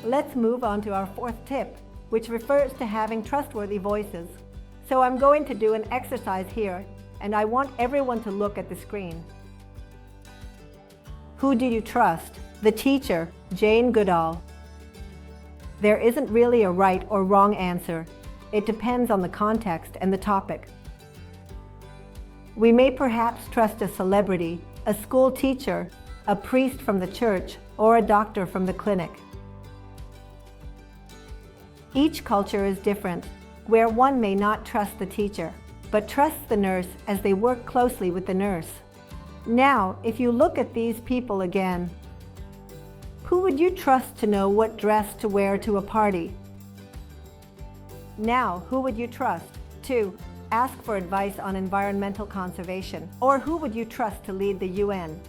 Let's move on to our fourth tip, which refers to having trustworthy voices. So I'm going to do an exercise here, and I want everyone to look at the screen. Who do you trust? The teacher, Jane Goodall. There isn't really a right or wrong answer. It depends on the context and the topic. We may perhaps trust a celebrity, a school teacher, a priest from the church, or a doctor from the clinic. Each culture is different, where one may not trust the teacher, but trusts the nurse as they work closely with the nurse. Now, if you look at these people again, who would you trust to know what dress to wear to a party? Now, who would you trust to ask for advice on environmental conservation? Or who would you trust to lead the UN?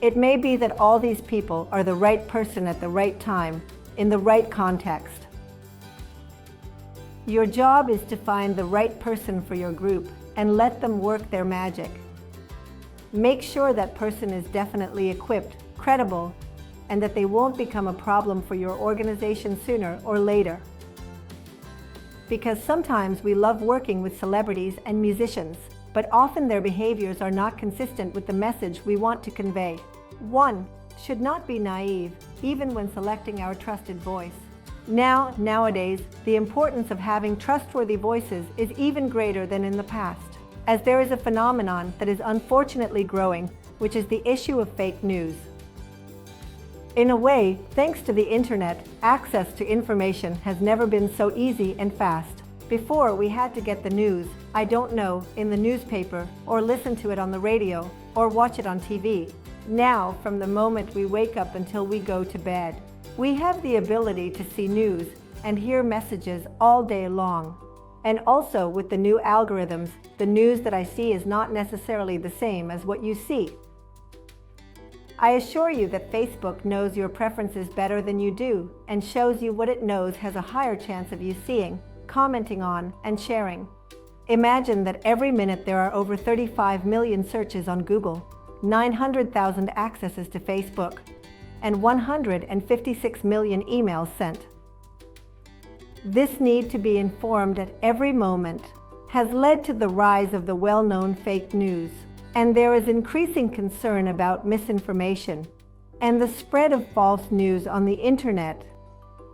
It may be that all these people are the right person at the right time, in the right context. Your job is to find the right person for your group and let them work their magic. Make sure that person is definitely equipped, credible, and that they won't become a problem for your organization sooner or later. Because sometimes we love working with celebrities and musicians, but often their behaviors are not consistent with the message we want to convey. 1. Should not be naive, even when selecting our trusted voice. Nowadays, the importance of having trustworthy voices is even greater than in the past, as there is a phenomenon that is unfortunately growing, which is the issue of fake news. In a way, thanks to the internet, access to information has never been so easy and fast. Before, we had to get the news, I don't know, in the newspaper, or listen to it on the radio, or watch it on TV. Now, from the moment we wake up until we go to bed, we have the ability to see news and hear messages all day long. And also, with the new algorithms, the news that I see is not necessarily the same as what you see. I assure you that Facebook knows your preferences better than you do and shows you what it knows has a higher chance of you seeing, commenting on, and sharing. Imagine that every minute there are over 35 million searches on Google, 900,000 accesses to Facebook, and 156 million emails sent. This need to be informed at every moment has led to the rise of the well-known fake news, and there is increasing concern about misinformation and the spread of false news on the internet,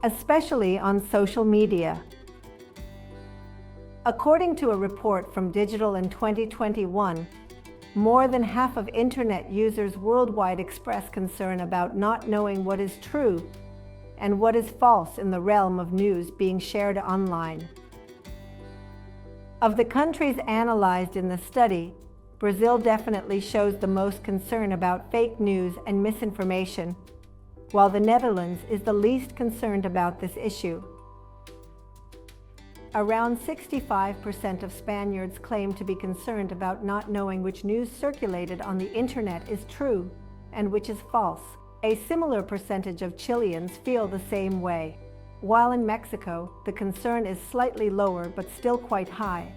especially on social media. According to a report from Digital in 2021, more than half of internet users worldwide express concern about not knowing what is true and what is false in the realm of news being shared online. Of the countries analyzed in the study, Brazil definitely shows the most concern about fake news and misinformation, while the Netherlands is the least concerned about this issue. Around 65% of Spaniards claim to be concerned about not knowing which news circulated on the internet is true and which is false. A similar percentage of Chileans feel the same way, while in Mexico, the concern is slightly lower but still quite high.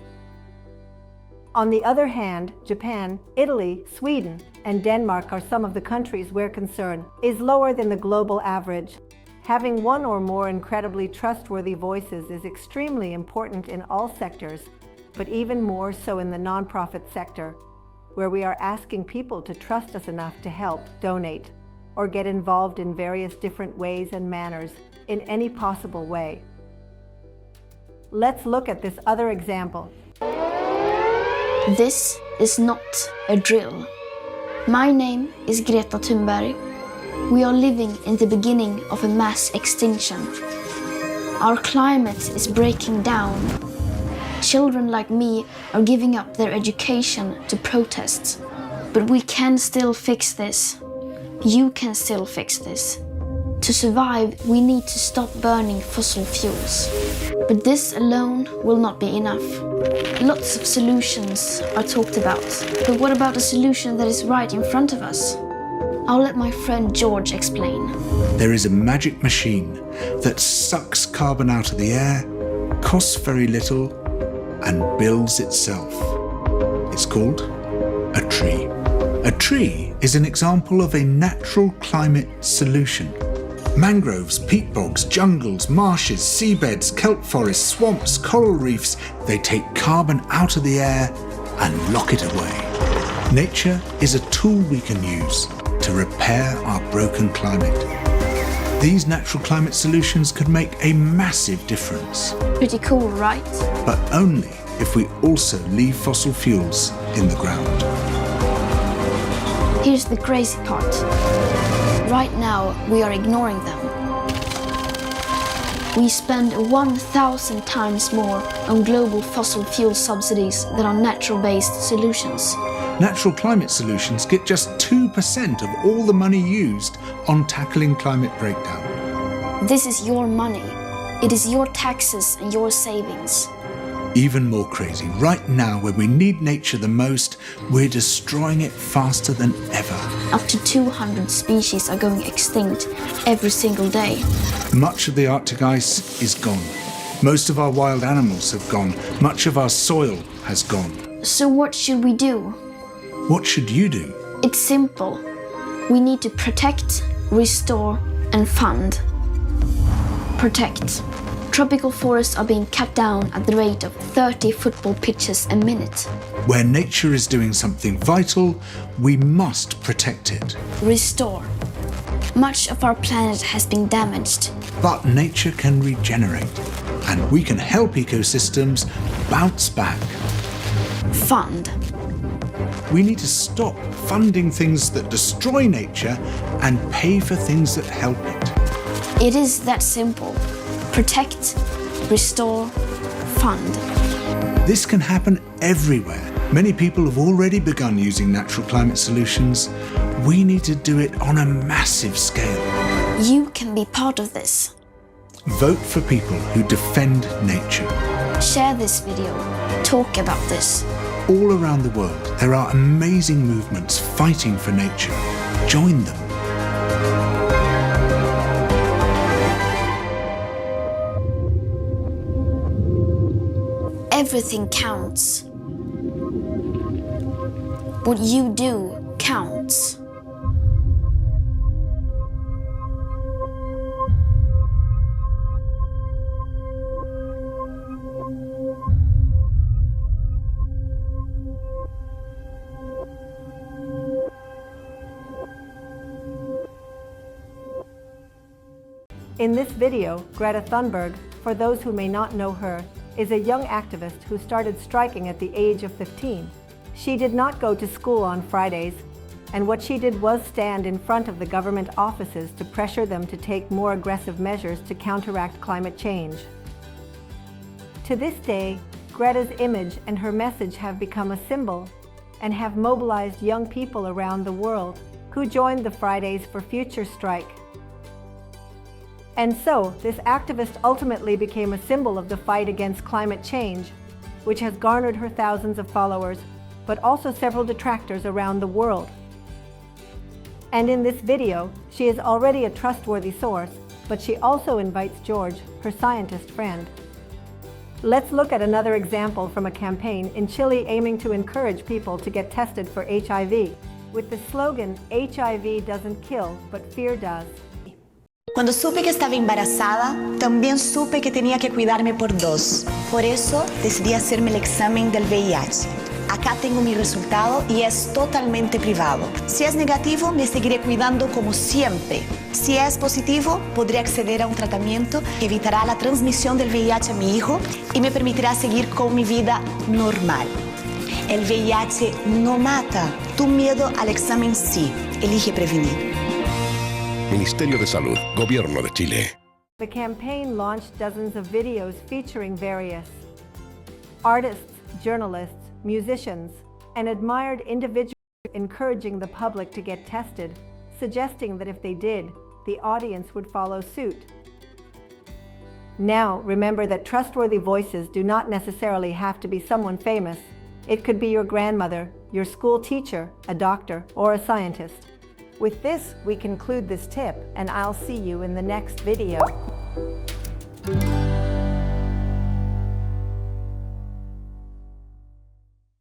On the other hand, Japan, Italy, Sweden, and Denmark are some of the countries where concern is lower than the global average. Having one or more incredibly trustworthy voices is extremely important in all sectors, but even more so in the nonprofit sector, where we are asking people to trust us enough to help, donate, or get involved in various different ways and manners in any possible way. Let's look at this other example. This is not a drill. My name is Greta Thunberg. We are living in the beginning of a mass extinction. Our climate is breaking down. Children like me are giving up their education to protest. But we can still fix this. You can still fix this. To survive, we need to stop burning fossil fuels. But this alone will not be enough. Lots of solutions are talked about. But what about a solution that is right in front of us? I'll let my friend George explain. There is a magic machine that sucks carbon out of the air, costs very little, and builds itself. It's called a tree. A tree is an example of a natural climate solution. Mangroves, peat bogs, jungles, marshes, seabeds, kelp forests, swamps, coral reefs, they take carbon out of the air and lock it away. Nature is a tool we can use to repair our broken climate. These natural climate solutions could make a massive difference, Pretty cool, right? but only if we also leave fossil fuels in the ground. Here's the crazy part. Right now, we are ignoring them. We spend 1,000 times more on global fossil fuel subsidies than on natural-based solutions. Natural climate solutions get just 2% of all the money used on tackling climate breakdown. This is your money. It is your taxes and your savings. Even more crazy, right now when we need nature the most, we're destroying it faster than ever. Up to 200 species are going extinct every single day. Much of the Arctic ice is gone. Most of our wild animals have gone. Much of our soil has gone. So what should we do? What should you do? It's simple. We need to protect, restore, and fund. Protect. Tropical forests are being cut down at the rate of 30 football pitches a minute. Where nature is doing something vital, we must protect it. Restore. Much of our planet has been damaged. But nature can regenerate, and we can help ecosystems bounce back. Fund. We need to stop funding things that destroy nature and pay for things that help it. It is that simple. Protect, restore, fund. This can happen everywhere. Many people have already begun using natural climate solutions. We need to do it on a massive scale. You can be part of this. Vote for people who defend nature. Share this video. Talk about this. All around the world, there are amazing movements fighting for nature. Join them. Everything counts. What you do counts. In this video, Greta Thunberg, for those who may not know her, is a young activist who started striking at the age of 15. She did not go to school on Fridays, and what she did was stand in front of the government offices to pressure them to take more aggressive measures to counteract climate change. To this day, Greta's image and her message have become a symbol and have mobilized young people around the world who joined the Fridays for Future strike. And so, this activist ultimately became a symbol of the fight against climate change, which has garnered her thousands of followers, but also several detractors around the world. And in this video, she is already a trustworthy source, but she also invites George, her scientist friend. Let's look at another example from a campaign in Chile aiming to encourage people to get tested for HIV, with the slogan, "HIV doesn't kill, but fear does." Cuando supe que estaba embarazada, también supe que tenía que cuidarme por dos. Por eso decidí hacerme el examen del VIH. Acá tengo mi resultado y es totalmente privado. Si es negativo, me seguiré cuidando como siempre. Si es positivo, podré acceder a un tratamiento que evitará la transmisión del VIH a mi hijo y me permitirá seguir con mi vida normal. El VIH no mata. Tu miedo al examen sí. Elige prevenir. Ministerio de Salud, Gobierno de Chile. The campaign launched dozens of videos featuring various artists, journalists, musicians, and admired individuals, encouraging the public to get tested, suggesting that if they did, the audience would follow suit. Now, remember that trustworthy voices do not necessarily have to be someone famous. It could be your grandmother, your school teacher, a doctor, or a scientist. With this, we conclude this tip, and I'll see you in the next video.